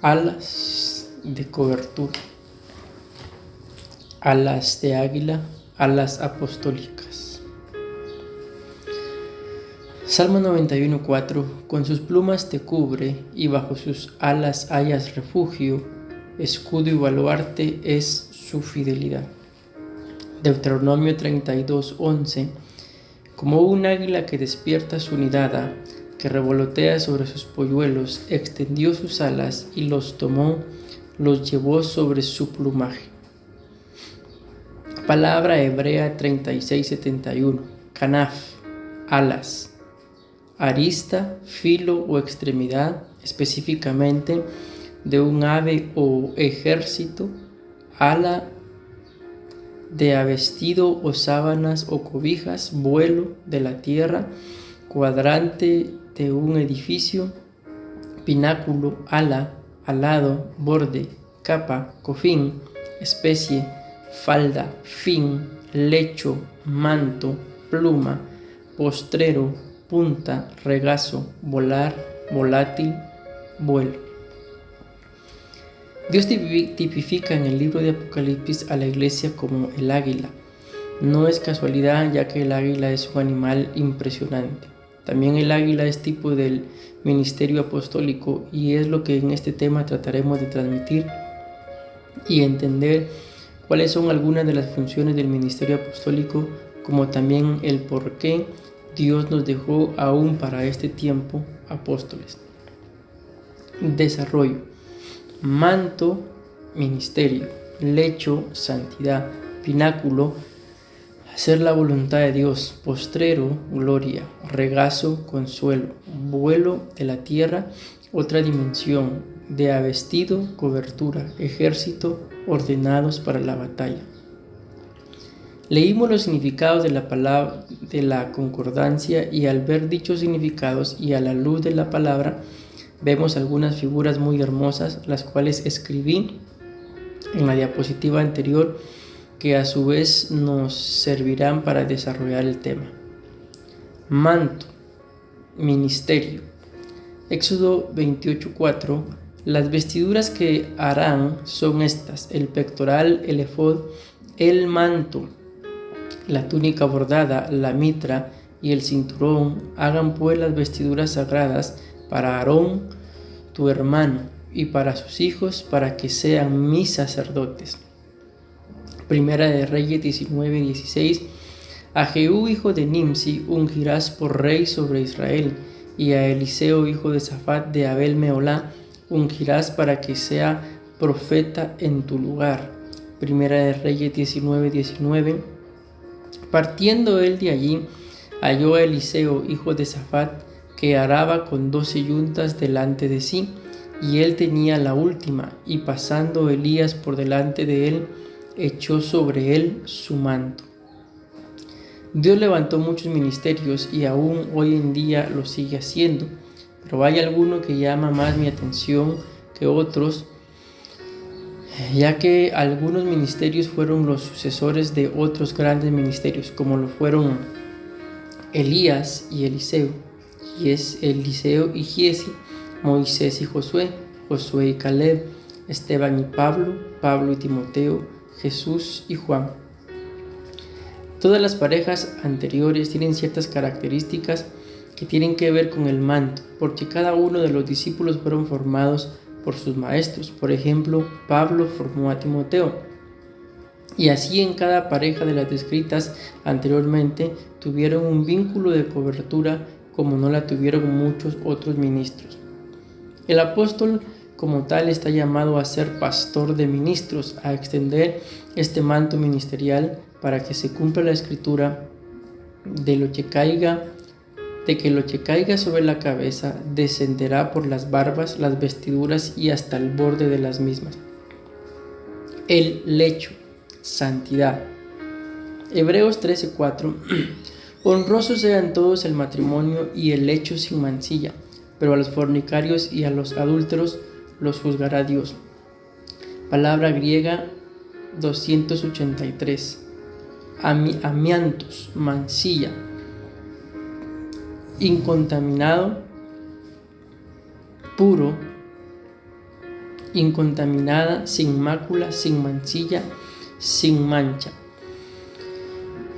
Alas de cobertura, alas de águila, alas apostólicas. Salmo 91:4. Con sus plumas te cubre y bajo sus alas hallas refugio, escudo y baluarte es su fidelidad. Deuteronomio 32:11. Como un águila que despierta su nidada, que revolotea sobre sus polluelos, extendió sus alas y los tomó, los llevó sobre su plumaje. Palabra hebrea 36:71. Kanaf, alas. Arista, filo o extremidad, específicamente de un ave o ejército, ala de avestido o sábanas o cobijas, vuelo de la tierra, cuadrante de un edificio, pináculo, ala, alado, borde, capa, cofín, especie, falda, fin, lecho, manto, pluma, postrero, punta, regazo, volar, volátil, vuelo. Dios tipifica en el libro de Apocalipsis a la iglesia como el águila. No es casualidad, ya que el águila es un animal impresionante. También el águila es tipo del ministerio apostólico y es lo que en este tema trataremos de transmitir y entender cuáles son algunas de las funciones del ministerio apostólico, como también el por qué Dios nos dejó aún para este tiempo apóstoles. Desarrollo. Manto, ministerio. Lecho, santidad. Pináculo, hacer la voluntad de Dios. Postrero, gloria. Regazo, consuelo. Vuelo de la tierra, otra dimensión. De avestido, cobertura. Ejército, ordenados para la batalla. Leímos los significados de la palabra de la concordancia y al ver dichos significados y a la luz de la palabra vemos algunas figuras muy hermosas, las cuales escribí en la diapositiva anterior, que a su vez nos servirán para desarrollar el tema. Manto, ministerio. Éxodo 28:4. Las vestiduras que harán son estas: el pectoral, el efod, el manto, la túnica bordada, la mitra y el cinturón. Hagan pues las vestiduras sagradas para Aarón, tu hermano, y para sus hijos, para que sean mis sacerdotes. Primera de Reyes 19:16. A Jehú, hijo de Nimsi, ungirás por rey sobre Israel, y a Eliseo, hijo de Safat de Abel Meolá, ungirás para que sea profeta en tu lugar. Primera de Reyes 19:19. Partiendo él de allí, halló a Eliseo, hijo de Safat, que araba con 12 yuntas delante de sí, y él tenía la última, y pasando Elías por delante de él, echó sobre él su manto. Dios levantó muchos ministerios y aún hoy en día lo sigue haciendo, pero hay alguno que llama más mi atención que otros, ya que algunos ministerios fueron los sucesores de otros grandes ministerios, como lo fueron Elías y Eliseo, y es Eliseo y Giesi, Moisés y Josué, Josué y Caleb, Esteban y Pablo, Pablo y Timoteo, Jesús y Juan. Todas las parejas anteriores tienen ciertas características que tienen que ver con el manto, porque cada uno de los discípulos fueron formados por sus maestros. Por ejemplo, Pablo formó a Timoteo, y así en cada pareja de las descritas anteriormente tuvieron un vínculo de cobertura como no la tuvieron muchos otros ministros. El apóstol como tal está llamado a ser pastor de ministros, a extender este manto ministerial para que se cumpla la escritura de que lo que caiga sobre la cabeza descenderá por las barbas, las vestiduras y hasta el borde de las mismas. El lecho, santidad. Hebreos 13:4. Honrosos sean todos el matrimonio y el lecho sin mancilla, pero a los fornicarios y a los adúlteros los juzgará Dios. Palabra griega 283. Amiantos, mancilla, incontaminado, puro, incontaminada, sin mácula, sin mancilla, sin mancha.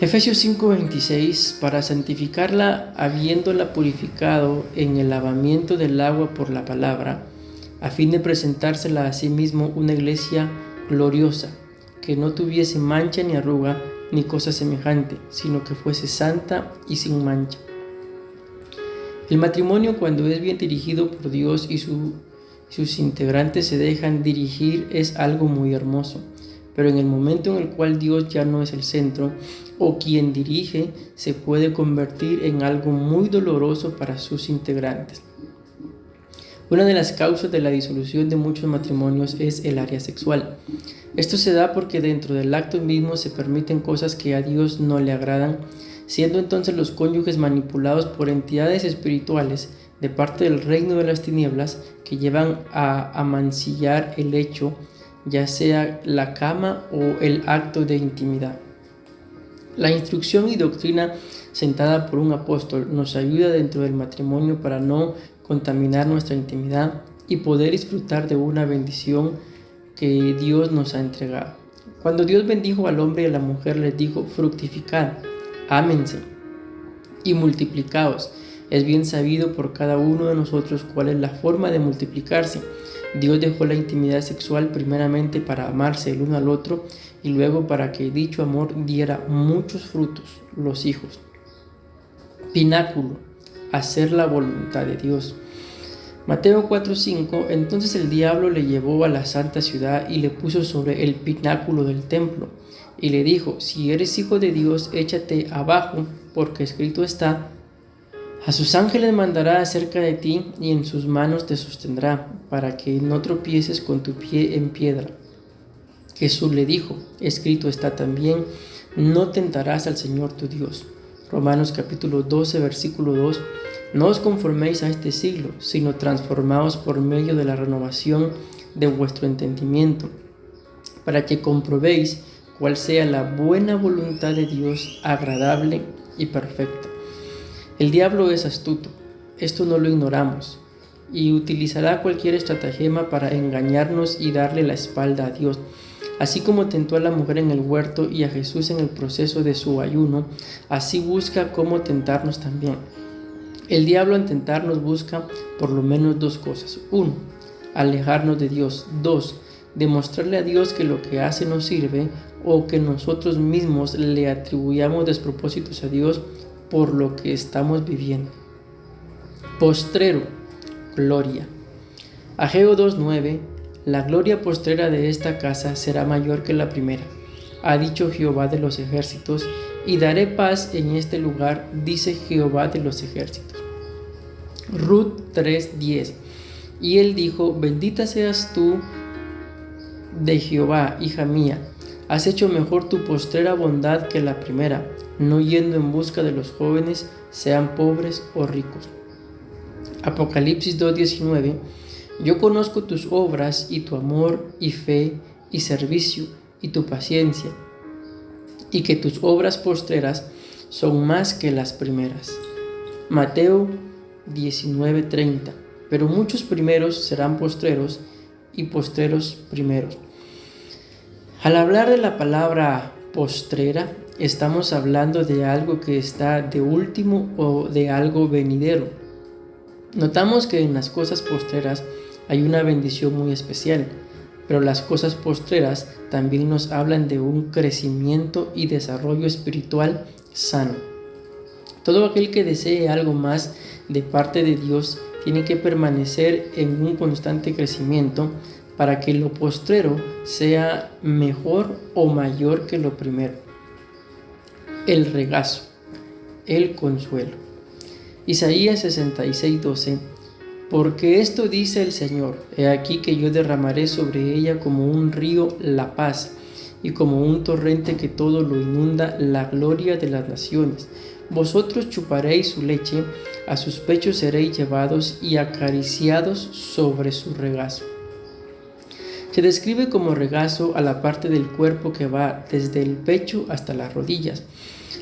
Efesios 5:26, para santificarla, habiéndola purificado en el lavamiento del agua por la palabra, a fin de presentársela a sí mismo una iglesia gloriosa, que no tuviese mancha ni arruga, ni cosa semejante, sino que fuese santa y sin mancha. El matrimonio, cuando es bien dirigido por Dios y sus integrantes se dejan dirigir, es algo muy hermoso. Pero en el momento en el cual Dios ya no es el centro o quien dirige, se puede convertir en algo muy doloroso para sus integrantes. Una de las causas de la disolución de muchos matrimonios es el área sexual. Esto se da porque dentro del acto mismo se permiten cosas que a Dios no le agradan, siendo entonces los cónyuges manipulados por entidades espirituales de parte del reino de las tinieblas que llevan a mancillar el hecho, ya sea la cama o el acto de intimidad. La instrucción y doctrina sentada por un apóstol nos ayuda dentro del matrimonio para no contaminar nuestra intimidad y poder disfrutar de una bendición que Dios nos ha entregado. Cuando Dios bendijo al hombre y a la mujer, les dijo: fructificad, ámense y multiplicaos. Es bien sabido por cada uno de nosotros cuál es la forma de multiplicarse. Dios dejó la intimidad sexual primeramente para amarse el uno al otro y luego para que dicho amor diera muchos frutos, los hijos. Pináculo, hacer la voluntad de Dios. Mateo 4:5, entonces el diablo le llevó a la santa ciudad y le puso sobre el pináculo del templo y le dijo: si eres hijo de Dios, échate abajo, porque escrito está: a sus ángeles mandará acerca de ti y en sus manos te sostendrá, para que no tropieces con tu pie en piedra. Jesús le dijo: escrito está también: no tentarás al Señor tu Dios. Romanos capítulo 12, versículo 2. No os conforméis a este siglo, sino transformaos por medio de la renovación de vuestro entendimiento, para que comprobéis cuál sea la buena voluntad de Dios, agradable y perfecta. El diablo es astuto, esto no lo ignoramos, y utilizará cualquier estratagema para engañarnos y darle la espalda a Dios. Así como tentó a la mujer en el huerto y a Jesús en el proceso de su ayuno, así busca cómo tentarnos también. El diablo al tentarnos busca por lo menos dos cosas. 1. Alejarnos de Dios. 2. Demostrarle a Dios que lo que hace no sirve o que nosotros mismos le atribuyamos despropósitos a Dios por lo que estamos viviendo. Postrero, gloria. Ageo 2:9. La gloria postrera de esta casa será mayor que la primera, ha dicho Jehová de los ejércitos, y daré paz en este lugar, dice Jehová de los ejércitos. Ruth 3:10. Y él dijo: bendita seas tú de Jehová, hija mía, has hecho mejor tu postrera bondad que la primera, no yendo en busca de los jóvenes, sean pobres o ricos. Apocalipsis 2:19. Yo conozco tus obras y tu amor y fe y servicio y tu paciencia, y que tus obras postreras son más que las primeras. Mateo 19:30. Pero muchos primeros serán postreros y postreros primeros. Al hablar de la palabra postrera, estamos hablando de algo que está de último o de algo venidero. Notamos que en las cosas postreras hay una bendición muy especial, pero las cosas postreras también nos hablan de un crecimiento y desarrollo espiritual sano. Todo aquel que desee algo más de parte de Dios tiene que permanecer en un constante crecimiento para que lo postrero sea mejor o mayor que lo primero. El regazo, el consuelo. Isaías 66:12. Porque esto dice el Señor: he aquí que yo derramaré sobre ella como un río la paz, y como un torrente que todo lo inunda la gloria de las naciones. Vosotros chuparéis su leche, a sus pechos seréis llevados y acariciados sobre su regazo. Se describe como regazo a la parte del cuerpo que va desde el pecho hasta las rodillas.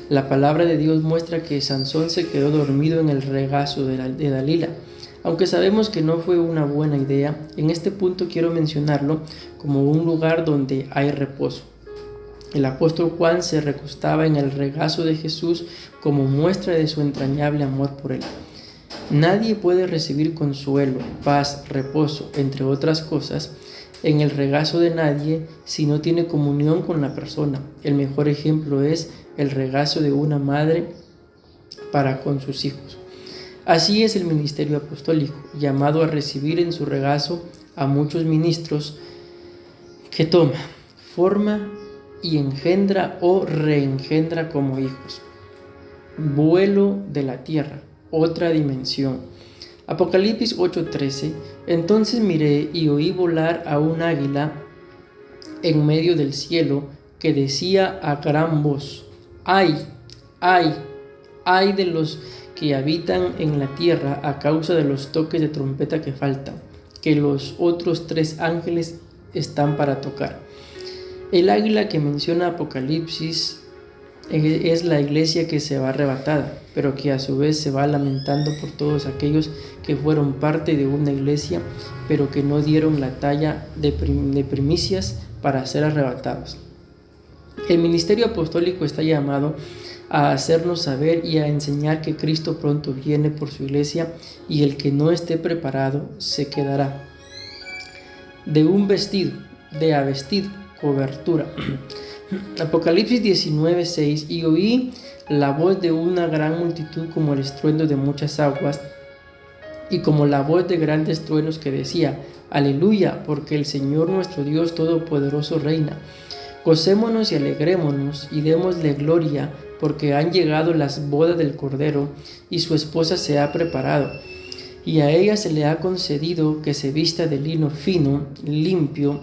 La palabra de Dios muestra que Sansón se quedó dormido en el regazo de Dalila. Aunque sabemos que no fue una buena idea, en este punto quiero mencionarlo como un lugar donde hay reposo. El apóstol Juan se recostaba en el regazo de Jesús como muestra de su entrañable amor por él. Nadie puede recibir consuelo, paz, reposo, entre otras cosas, en el regazo de nadie si no tiene comunión con la persona. El mejor ejemplo es el regazo de una madre para con sus hijos. Así es el ministerio apostólico, llamado a recibir en su regazo a muchos ministros que toma, forma y engendra o reengendra como hijos. Vuelo de la tierra, otra dimensión. Apocalipsis 8:13. Entonces miré y oí volar a un águila en medio del cielo que decía a gran voz: ¡ay, ay, ay de los que habitan en la tierra a causa de los toques de trompeta que faltan, que los otros 3 ángeles están para tocar! El águila que menciona Apocalipsis es la iglesia que se va arrebatada, pero que a su vez se va lamentando por todos aquellos que fueron parte de una iglesia, pero que no dieron la talla de primicias para ser arrebatados. El ministerio apostólico está llamado a hacernos saber y a enseñar que Cristo pronto viene por su iglesia, y el que no esté preparado se quedará. De un vestido, de a vestido, cobertura. Apocalipsis 19:6. Y oí la voz de una gran multitud como el estruendo de muchas aguas y como la voz de grandes truenos que decía: Aleluya, porque el Señor nuestro Dios Todopoderoso reina. Gocémonos y alegrémonos y démosle gloria, porque han llegado las bodas del Cordero y su esposa se ha preparado. Y a ella se le ha concedido que se vista de lino fino, limpio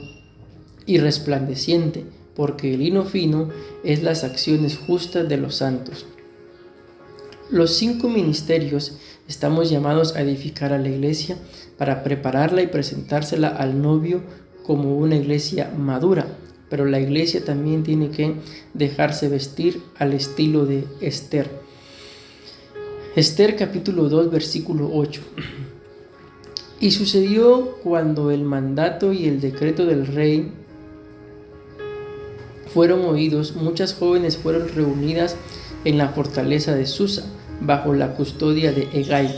y resplandeciente, porque el lino fino es las acciones justas de los santos. Los 5 ministerios estamos llamados a edificar a la iglesia para prepararla y presentársela al novio como una iglesia madura, pero la iglesia también tiene que dejarse vestir al estilo de Esther. Esther capítulo 2 versículo 8. Y sucedió cuando el mandato y el decreto del rey fueron oídos, muchas jóvenes fueron reunidas en la fortaleza de Susa, bajo la custodia de Hegai.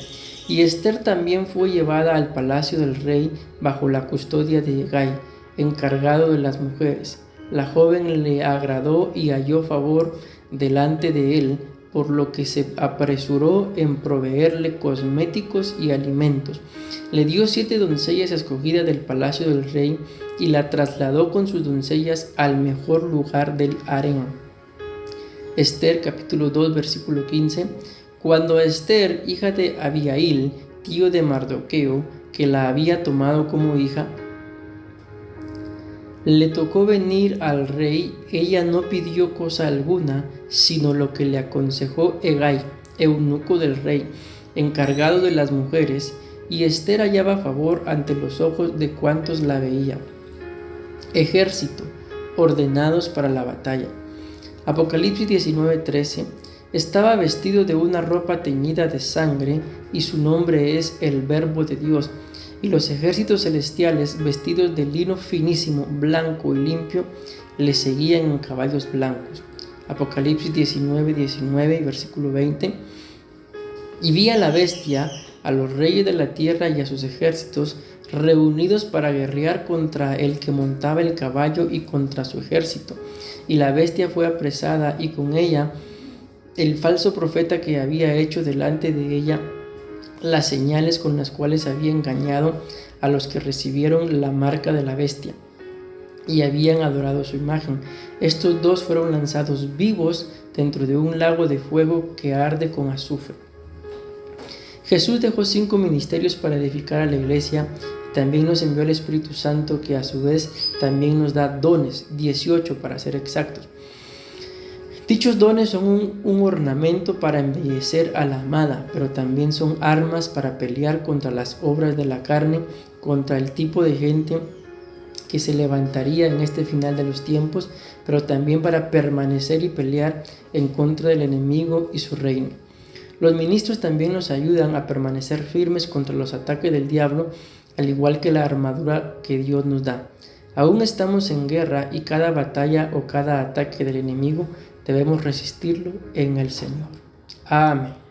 Y Esther también fue llevada al palacio del rey bajo la custodia de Hegai, encargado de las mujeres. La joven le agradó y halló favor delante de él, por lo que se apresuró en proveerle cosméticos y alimentos. Le dio 7 doncellas escogidas del palacio del rey y la trasladó con sus doncellas al mejor lugar del harén. Esther capítulo 2 versículo 15. Cuando Esther, hija de Abihail, tío de Mardoqueo, que la había tomado como hija, le tocó venir al rey, ella no pidió cosa alguna, sino lo que le aconsejó Hegai, eunuco del rey, encargado de las mujeres, y Esther hallaba favor ante los ojos de cuantos la veían. Ejército, ordenados para la batalla. Apocalipsis 19:13. Estaba vestido de una ropa teñida de sangre, y su nombre es el Verbo de Dios. Y los ejércitos celestiales, vestidos de lino finísimo, blanco y limpio, le seguían en caballos blancos. Apocalipsis 19:19 y versículo 20. Y vi a la bestia, a los reyes de la tierra y a sus ejércitos, reunidos para guerrear contra el que montaba el caballo y contra su ejército. Y la bestia fue apresada, y con ella el falso profeta que había hecho delante de ella las señales con las cuales había engañado a los que recibieron la marca de la bestia y habían adorado su imagen. Estos 2 fueron lanzados vivos dentro de un lago de fuego que arde con azufre. Jesús dejó 5 ministerios para edificar a la iglesia. También nos envió el Espíritu Santo, que a su vez también nos da dones, 18 para ser exactos. Dichos dones son un ornamento para embellecer a la amada, pero también son armas para pelear contra las obras de la carne, contra el tipo de gente que se levantaría en este final de los tiempos, pero también para permanecer y pelear en contra del enemigo y su reino. Los ministros también nos ayudan a permanecer firmes contra los ataques del diablo, al igual que la armadura que Dios nos da. Aún estamos en guerra y cada batalla o cada ataque del enemigo debemos resistirlo en el Señor. Amén.